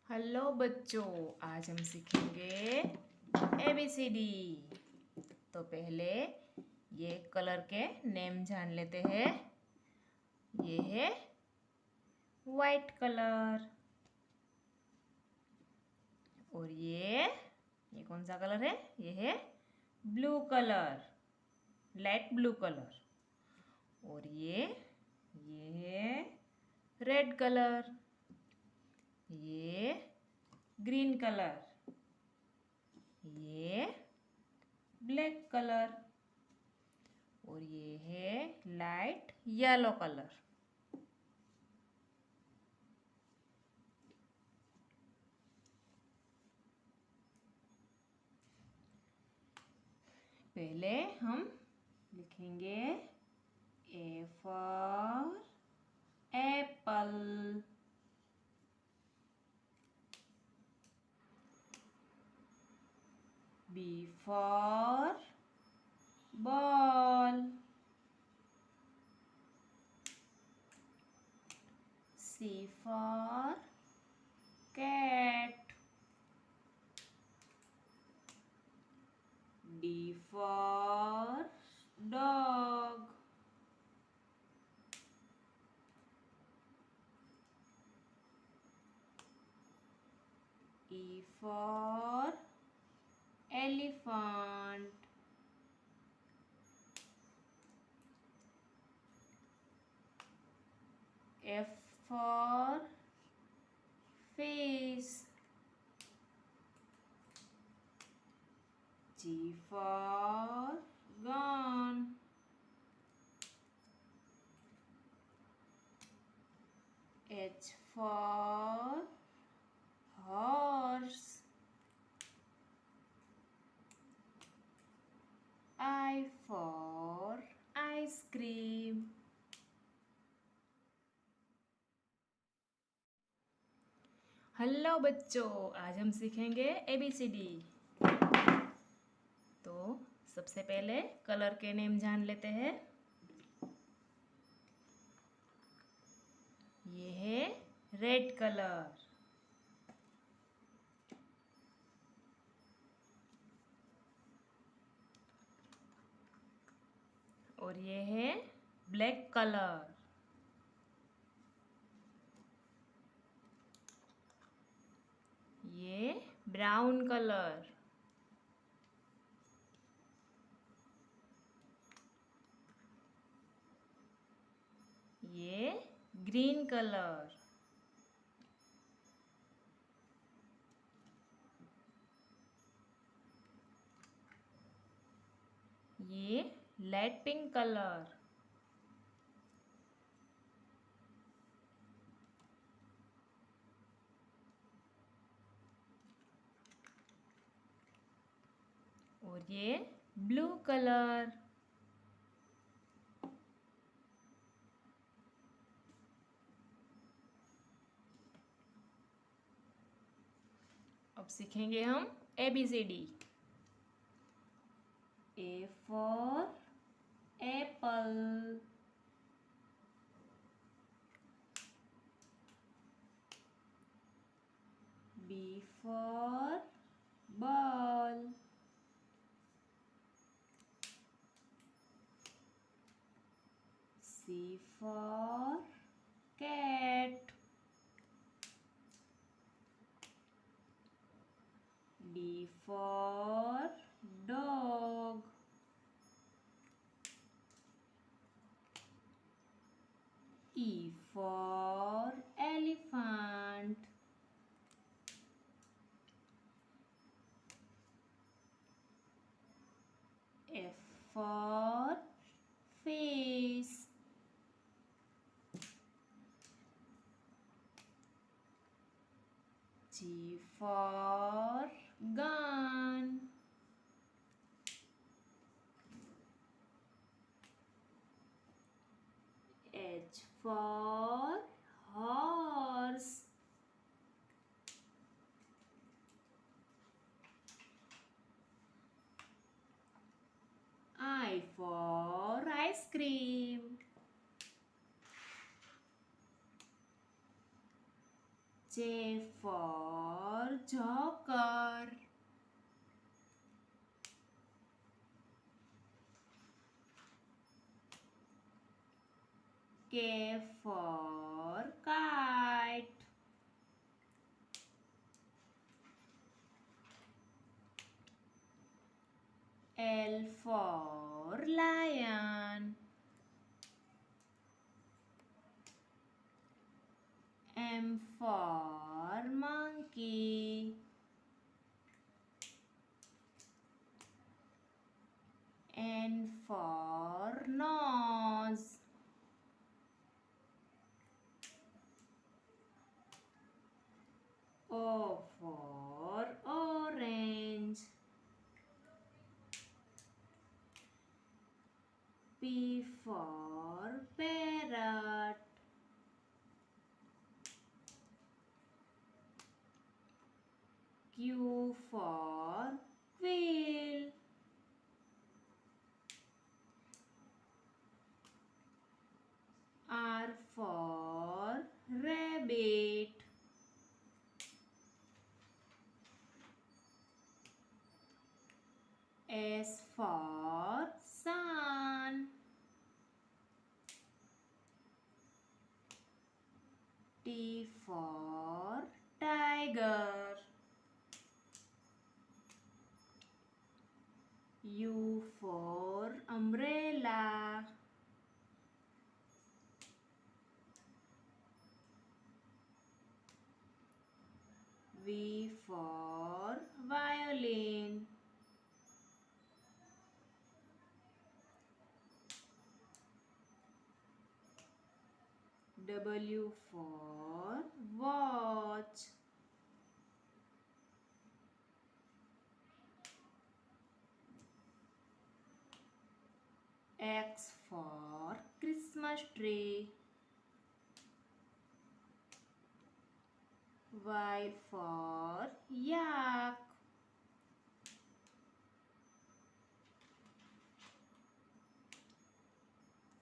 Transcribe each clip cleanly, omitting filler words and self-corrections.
Hello बच्चों, आज हम सीखेंगे ABCD। तो पहले ये कलर के नेम जान लेते हैं। ये है वाइट कलर और ये कौन सा कलर है? ये है blue colour, light blue colour. और ये है रेड कलर, ये ग्रीन कलर, ये ब्लैक कलर और ये है लाइट येलो कलर। पहले हम लिखेंगे A for apple, B for ball, C for cat, D for dog, E for elephant, F for fish, G for gun, H for horse, I for ice cream. Hello बच्चों, आज हम सीखेंगे ABCD। तो सबसे पहले कलर के name जान लेते हैं। ये है रेड कलर, और ये है ब्लैक कलर, ये ब्राउन कलर, ये ग्रीन कलर, ये लाइट पिंक कलर, और ये ब्लू कलर। अब सीखेंगे हम ABCD। A for apple, B for ball, C for cat, D for dog, E for elephant, F for fish, G for gun, H for horse, I for ice cream, J for joker. K for kite. L for lion. M for monkey. N for nose. O for orange. P for parrot. Q for wheel. R for rabbit. S for sun. T for tiger. U for umbrella. V for violin. W for watch. X for Christmas tree. Y for yak.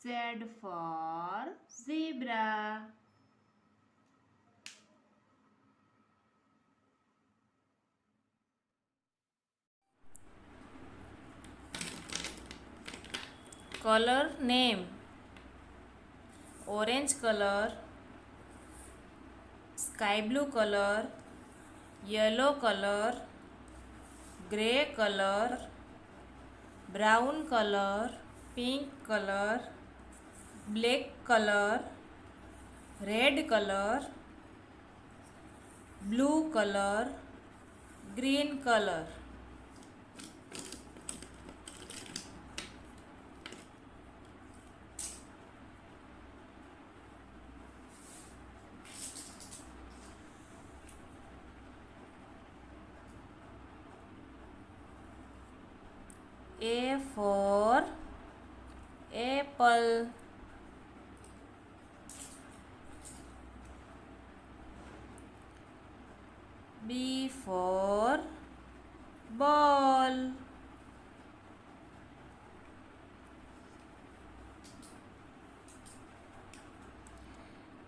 Z for zebra. Color name: orange color, sky blue color, yellow color, grey color, brown color, pink color, black color, red color, blue color, green color. A for apple. B for ball.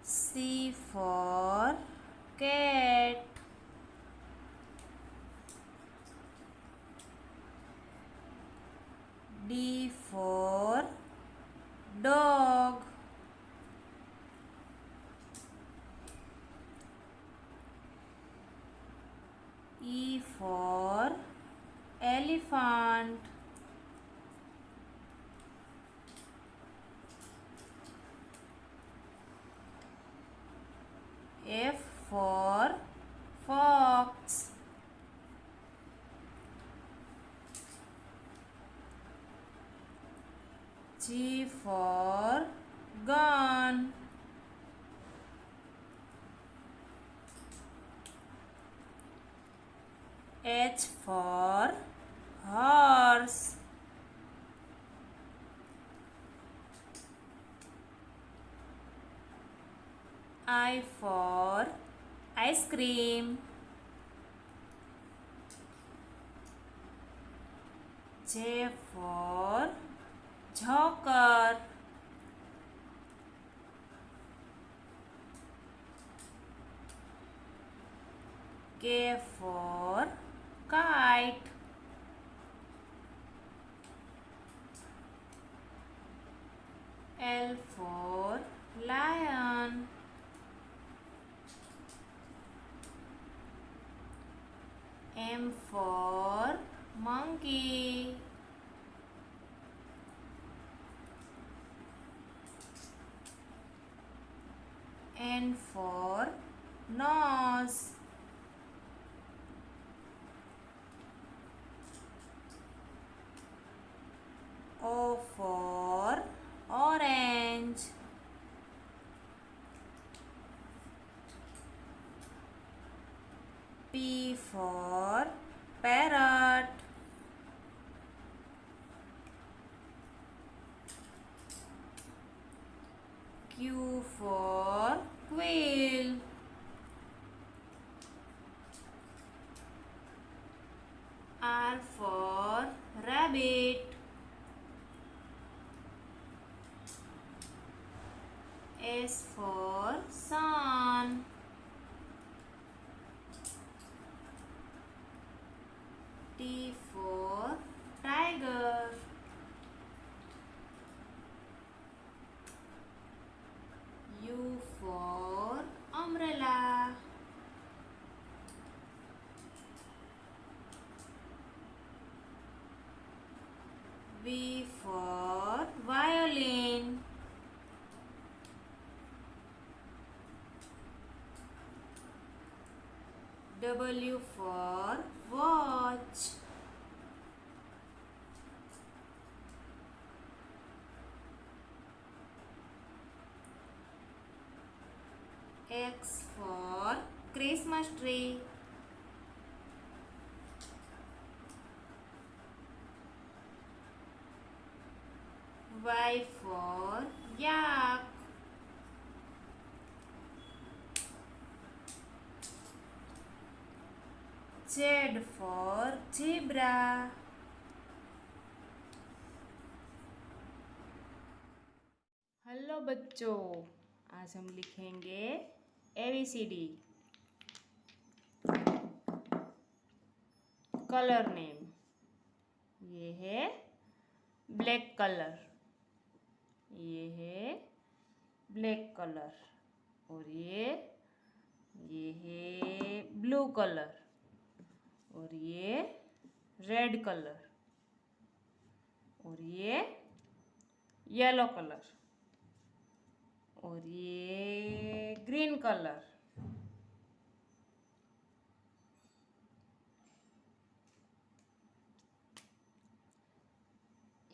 C for cat. D for dog. E for elephant. F for fox. G for gun. H for horse. I for ice cream. J for joker. K for kite. L for lion. M for monkey. N for nose. O for orange. P for parrot. Q for quail. R for rabbit. S for sun. T for tiger. U for umbrella. V for violin. W for watch. X for Christmas tree. Y for yak. Z for zebra. Hello बच्चों, आज हम लिखेंगे ABCD। Colour name, ये है black colour, ये है black colour, और ये है ब्लू कलर, और ये रेड कलर, और ये येलो कलर, और ये green colour.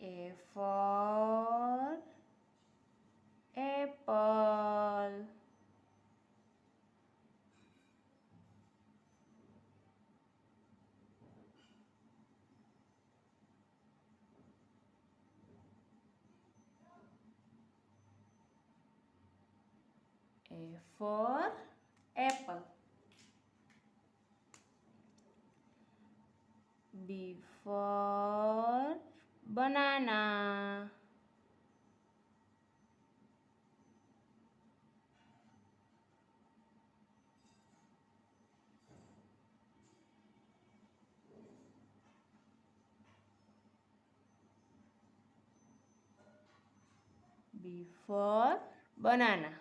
A for apple. A for apple. B for banana. B for banana.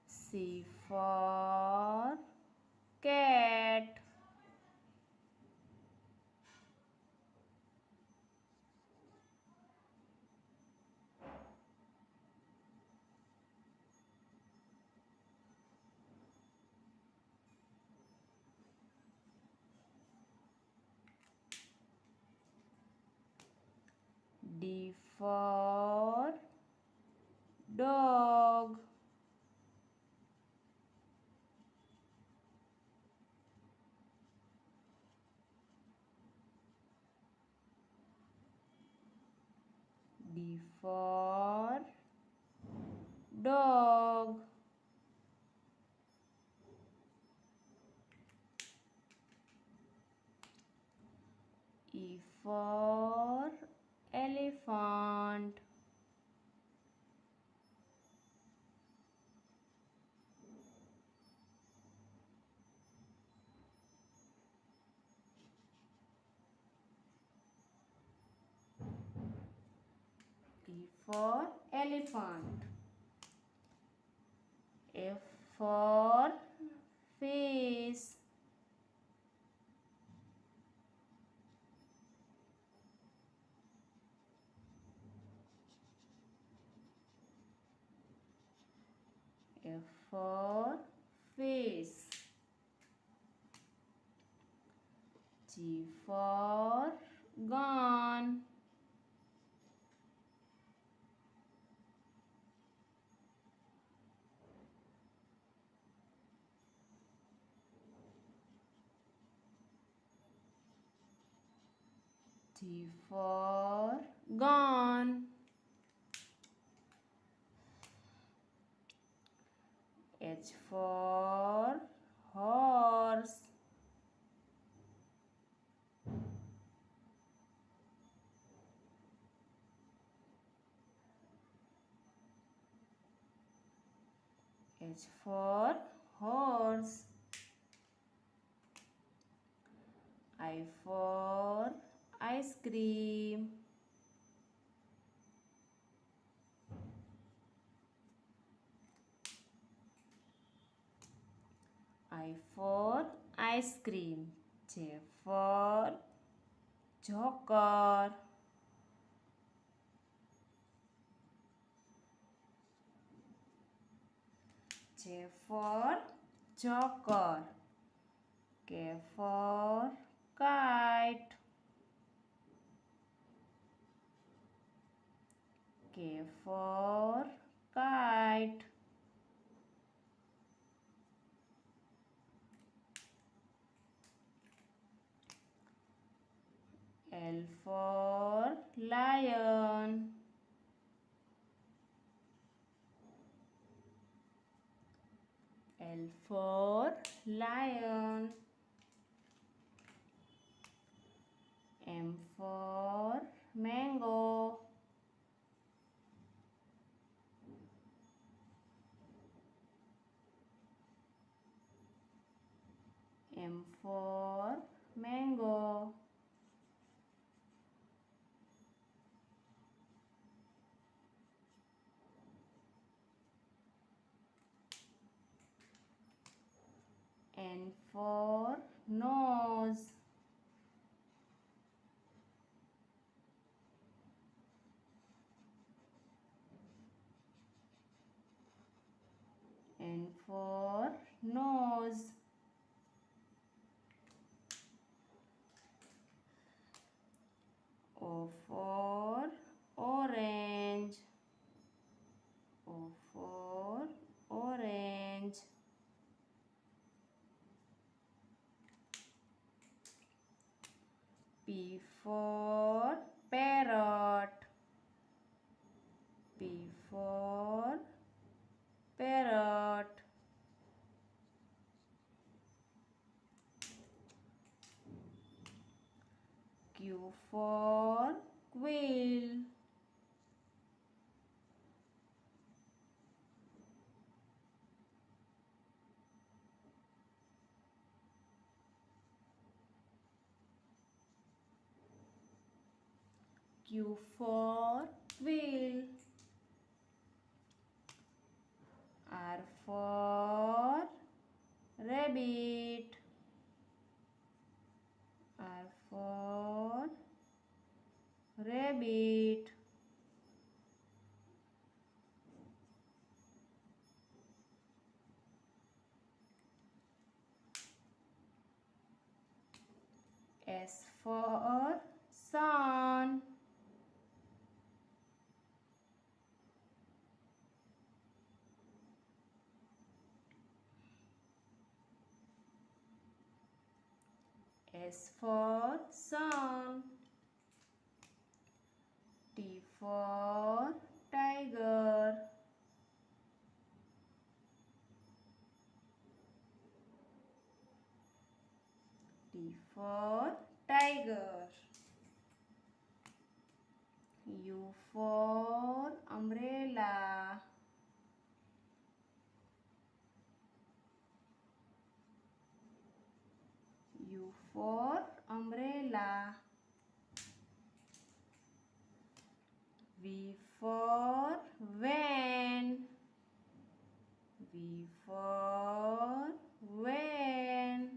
C for cat. D for dog. D for dog. E for elephant. for elephant. F for fish. F for fish. G for gun. T for gun. H for horse. H for horse. I for ice cream. I for ice cream. J for joker. J for joker. K for kite. K for kite. L for lion. L for lion. M for mango. M for mango. N for nose. N for nose. O for orange. O for orange. P for parrot. P for parrot. Q for quail. Q for quail. R for rabbit. R for rabbit. S for sun. S for sun. T for tiger. T for tiger. U for umbrella. U for umbrella. V for van. V for van.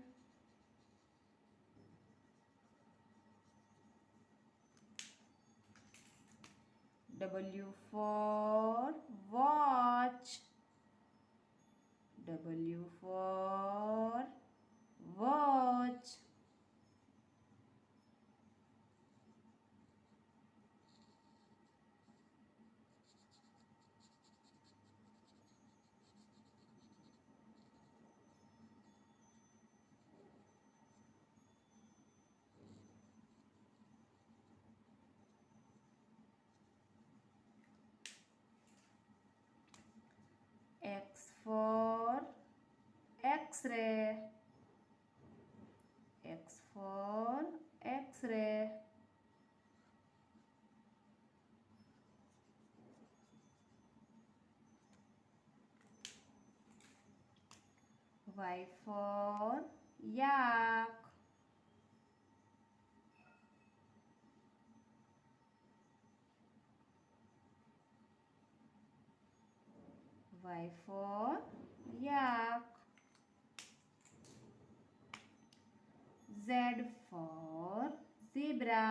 W for watch. W for watch. X for X-ray. X for X-ray. Y for yak. Y for yak. Z for zebra.